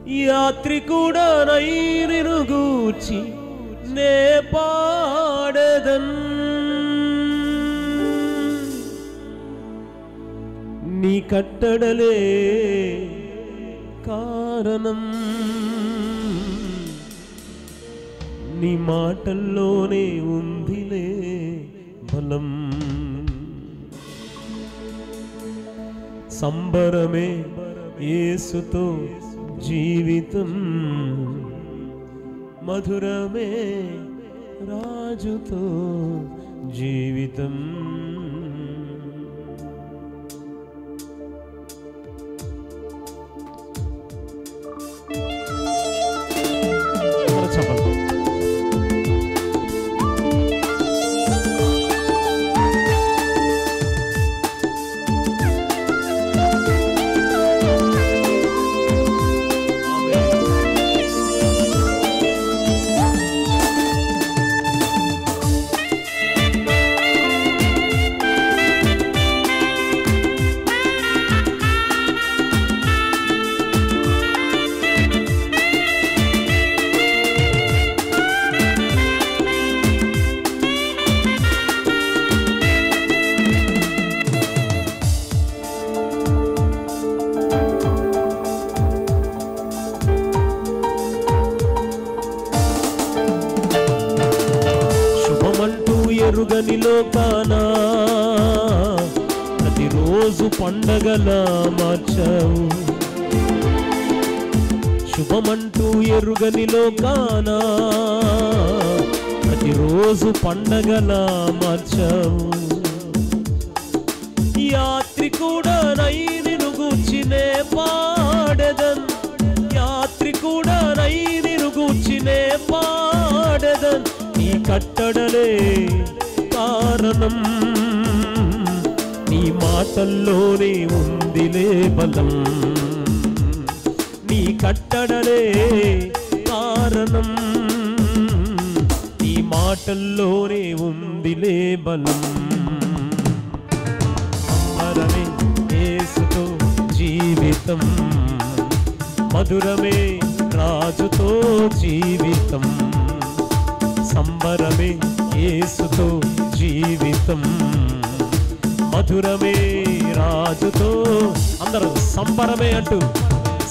యాత్రికుడనై నిన్ను గూర్చి నే పాడెదన్. నీ కట్టడలే కారణం, నీ మాటల్లోనే ఉందిలే బలం. సంబరమే యేసుతో జీవితం, మధురమే రాజుతో జీవితం. ఎరుగని లోకాన ప్రతిరోజు పండగలా మార్చావు. శుభమంటూ ఎరుగని లోకాన ప్రతిరోజు పండగలా మార్చావు. యాత్రికుడనై నిన్ను గూర్చి నే పాడెదన్, యాత్రికుడనై నిన్ను గూర్చి నే పాడెదన్. నీ కట్టడలే కారణం, నీ మాటల్లోనే ఉందిలే బలం. నీ కట్టడలే కారణం, నీ మాటల్లోనే ఉందిలే బలం. సంబరమే యేసుతో జీవితం, మధురమే రాజుతో జీవితం. సంబరమే యేసుతో జీవితం, మధురమే రాజుతో. అందరూ సంబరమే అంటూ,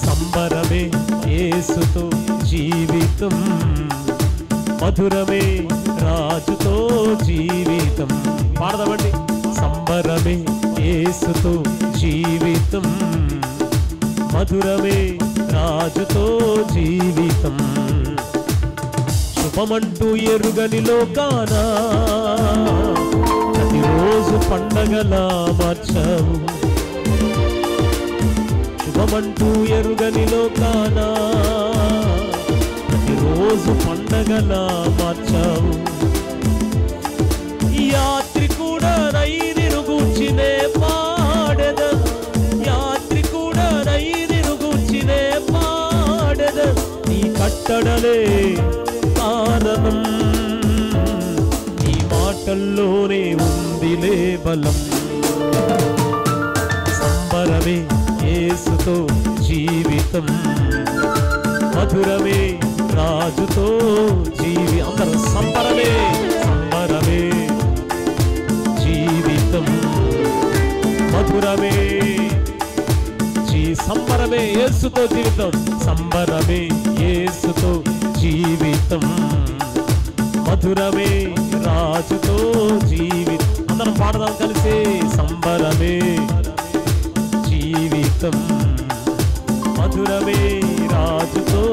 సంబరమే యేసుతో జీవితం, మధురమే రాజుతో జీవితం. పాడదామండి. సంబరమే యేసుతో జీవితం, మధురమే రాజుతో జీవితం. శుభమంటూ ఎరుగని లోకాన ప్రతిరోజు పండగలా మార్చావు. శుభమంటూ ఎరుగని లోకాన ప్రతిరోజు పండగలా మార్చావు. యాత్రికుడనై నిన్ను గూర్చి నే పాడెదన్, యాత్రికుడనై నిన్ను గూర్చి నే పాడెదన్. నీ కట్టడలే కారణం, నీ మాటల్లోనే ఉందిలే బలం. సంబరమే యేసుతో జీవితం, మధురమే రాజుతో జీవి. అందరూ సంబరమే, సంబరమే జీవితం, మధురమే సంబరమే యేసుతో జీవితం. సంబరమే యేసుతో జీవితం, మధురమే రాజుతో జీవితం. అందరం పాడదాం కలిసి. సంబరమే జీవితం, మధురమే రాజుతో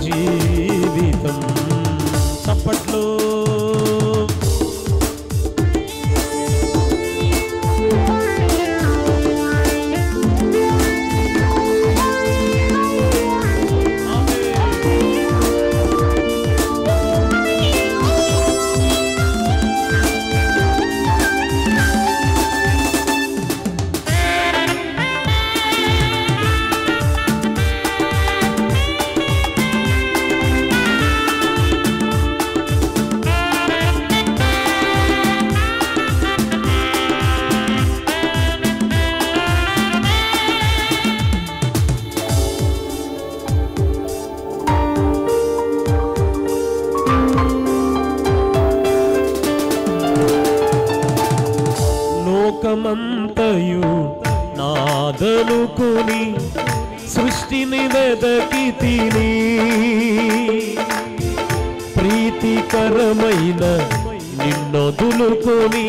జీవితం. చప్పట్లో లోకమంతయు నాదనుకుని సృష్టిని వెదకి తిని ప్రీతికరమైన నిన్నొదులుకొని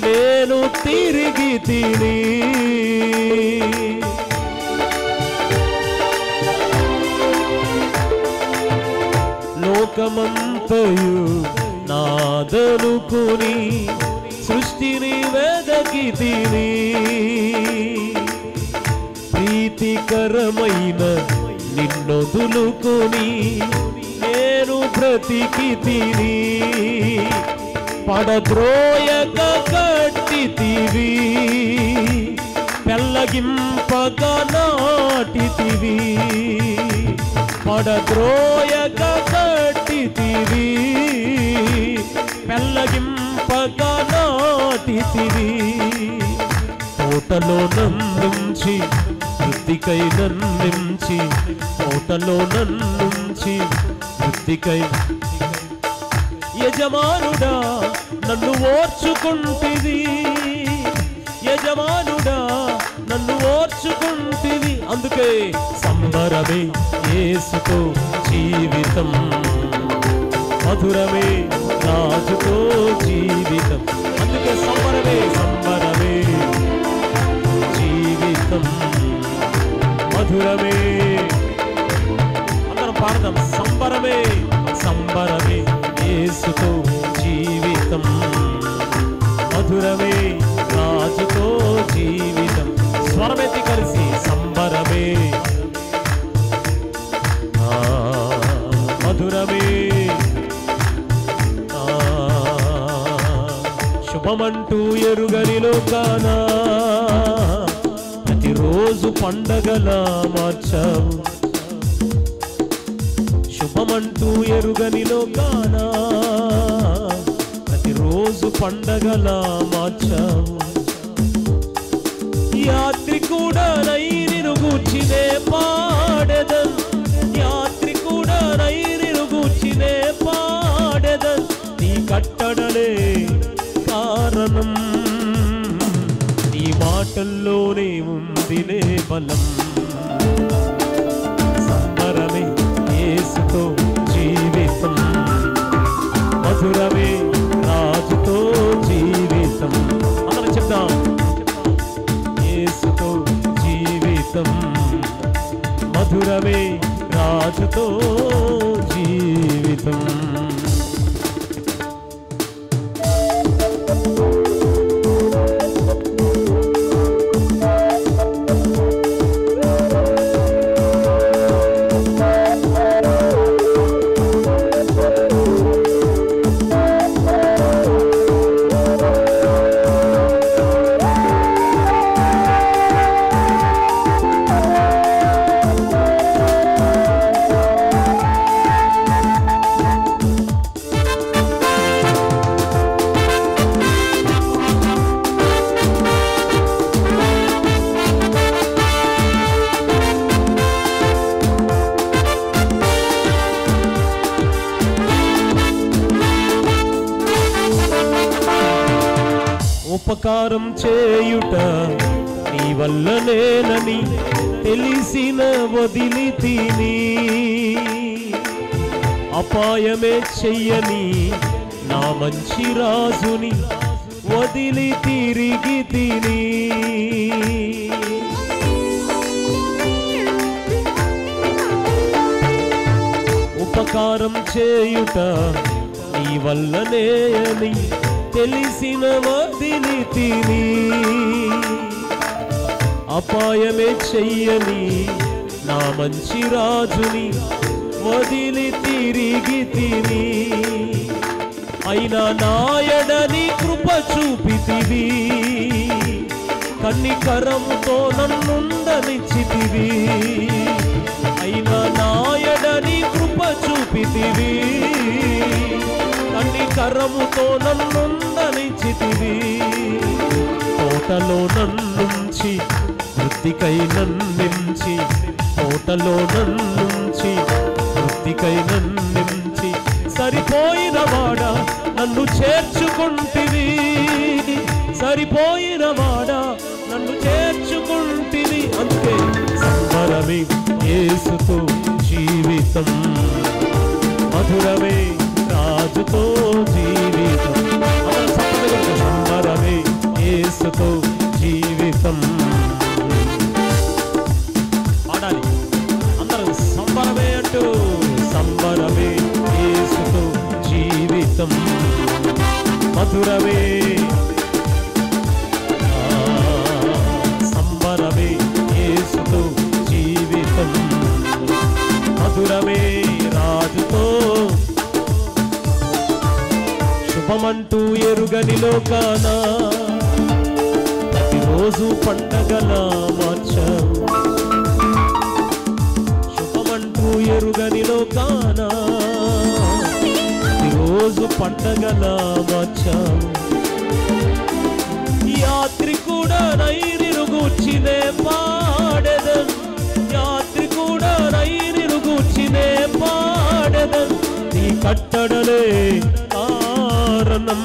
నేను తిరిగి తిని లోకమంతయు నాదనుకుని సృష్టిని వెదకి తిని ప్రీతికరమైన నిన్నొదులుకొని నేను బ్రతికి తిని పడద్రోయక కట్టితివి పెళ్ళగింపగా నాటితివి పడద్రోయక కట్టితివి పెళ్ళగింపగా నాటితివి తోటలో నన్నుంచి వృద్ధికై నన్నించి తోటలో నన్నుంచి వృద్ధికై యజమానుడా నన్ను ఓర్చుకుంటివి యజమానుడా నన్ను ఓర్చుకుంటివి అందుకే సంబరమే యేసుతో జీవితం మధురమే రాజుతో జీవితం అందుకే సంబరమే సంబరమే జీవితం మధురమే అందరం పాడదాం సంబరమే సంబరమే యేసుతో జీవితం మధురమే రాజుతో జీవితం స్వరమెత్తి కలిసి సంబరమే మధురమే శుభమంటూ ఎరుగని లోకాన ప్రతిరోజు పండగలా మార్చావు శుభమంటూ ఎరుగని లోకాన ప్రతిరోజు పండగలా మార్చావు యాత్రికుడనై నిన్ను గూర్చినే పాడెదన్ యాత్రికుడనై నిన్ను గూర్చినే పాడెదన్ నీ కట్టడలే కారణం నీ మాటల్లోనే ఉందిలే బలం సంబరమే యేసుతో జీవితం మధురమే రాజుతో జీవితం అందరం చెప్తాం యేసుతో జీవితం మధురమే రాజుతో జీవితం ఉపకారం చేయుట నీ వల్లనేనని తెలిసిన వదిలి తిని అపాయమే చెయ్యని నా మంచి రాజుని వదిలి తిరిగి తిని ఉపకారం చేయుట నీ వల్లనే అని తెలిసిన వదిలి తిని అపాయమే చెయ్యని నా మంచి రాజుని వదిలి తిరిగి తిని అయినా నాయడని కృప చూపితివి కన్నికరముతో నన్నుండనిచ్చితివి అయినా నాయడని కృప చూపితివి కన్నికరముతో నన్నుండనిచ్చితివి తోటలో నన్నుంచి వృత్తికై నన్నించి తోటలో నన్నుంచి వృత్తికై నన్నించి సరిపోయిన వాడ నన్ను చేర్చుకుంటివి సరిపోయిన వాడా నన్ను చేర్చుకుంటివి. అందుకే సంబరమే యేసుతో జీవితం, మధురమే రాజుతో జీవితం. సంబరమే యేసుతో జీవితం. పాడాలి అందరూ సంబరమే అంటూ. సంబరమే యేసుతో జీవితం, మధురమే సంబరమే యేసుతో జీవితం, మధురమే రాజుతో. శుభమంటూ ఎరుగని లోకాన ప్రతిరోజు పండగలా మార్చావు. శుభమంటూ ఎరుగని లోకాన ప్రతిరోజు పండగలా మార్చావు. యాత్రికుడనై నిన్ను గూర్చినే పాడెదన్, యాత్రికుడనై నిన్ను గూర్చినే పాడెదన్. నీ కట్టడలే కారణం,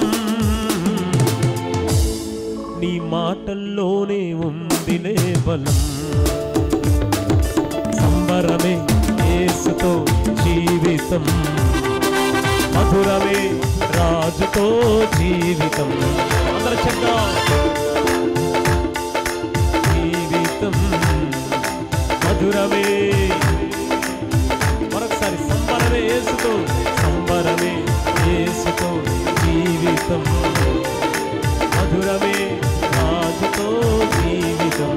నీ మాటల్లోనే ఉందిలే బలం. సంబరమే యేసుతో జీవితం, మధురమే రాజుతో జీవితం. అందరూ చెప్దాం. జీవితం మధురమే. మరొకసారి సంబరమే యేసుతో, సంబరమే యేసుతో జీవితం, మధురమే రాజుతో జీవితం.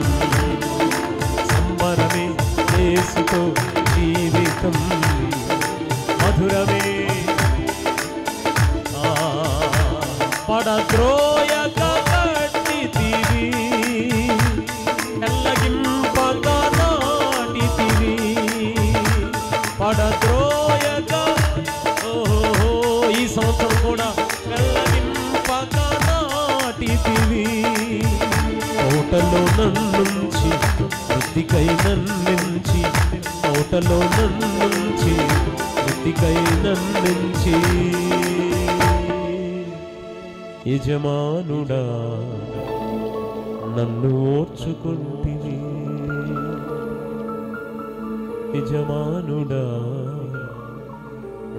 సంబరమే యేసుతో జీవితం, మధురమే. పడద్రోయక కట్టితివి, ఎల్లగింపక నాటితివి. పడద్రోయక ఓహో ఈ సంవత్సరం కూడా ఎల్లగింపక నాటితివి. తోటలో నన్నుంచి వృద్ధికై నన్నించి, తోటలో నన్నుంచి వృద్ధికై నన్నించి. యజమానుడా నన్ను ఓర్చుకుంటివి, యజమానుడా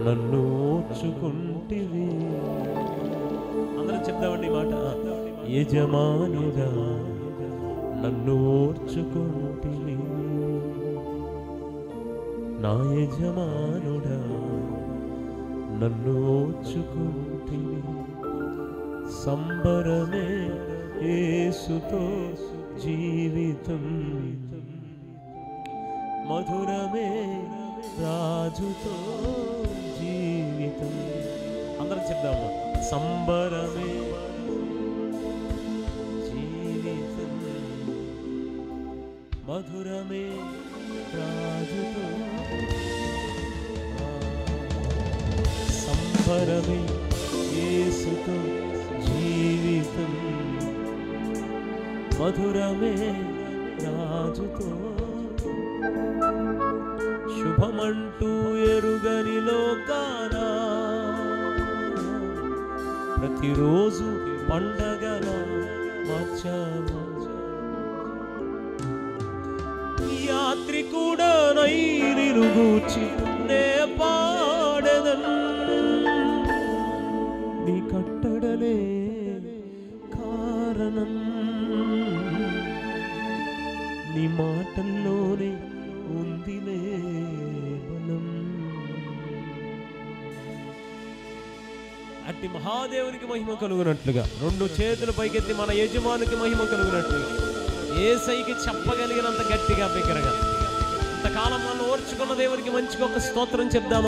నన్ను ఓర్చుకుంటివి. అందరం చెప్దామండి మాట. యజమానుడా నన్ను ఓర్చుకుంటివి, నా యజమానుడా నన్ను ఓర్చుకుంటివి. సంబరమే యేసుతో జీవితం, మధురమే రాజుతో జీవితం. అందరం చెప్దాము. సంబరమే జీవితం, మధురమే రాజుతో. సంబరమే యేసుతో జీవితం, మధురమే రాజుతో. శుభమంటూ ఎరుగని లోకాన ప్రతిరోజు పండగలా మార్చావు. యాత్రికుడనై నిన్ను గూర్చి నే పాడెదన్. నీ కట్టడలే కారణం, నీ మాటల్లోనే ఉందిలే బలం. అట్టి మహాదేవునికి మహిమ కలుగునట్లుగా రెండు చేతులు పైకెత్తి మన యజమానికి మహిమ కలుగునట్లుగా యేసయ్యకి చెప్పగలిగినంత గట్టిగా బిగ్గరగా ఇంతకాలం మనం ఓర్చుకున్న దేవునికి మంచిగా ఒక స్తోత్రం చెప్దాము.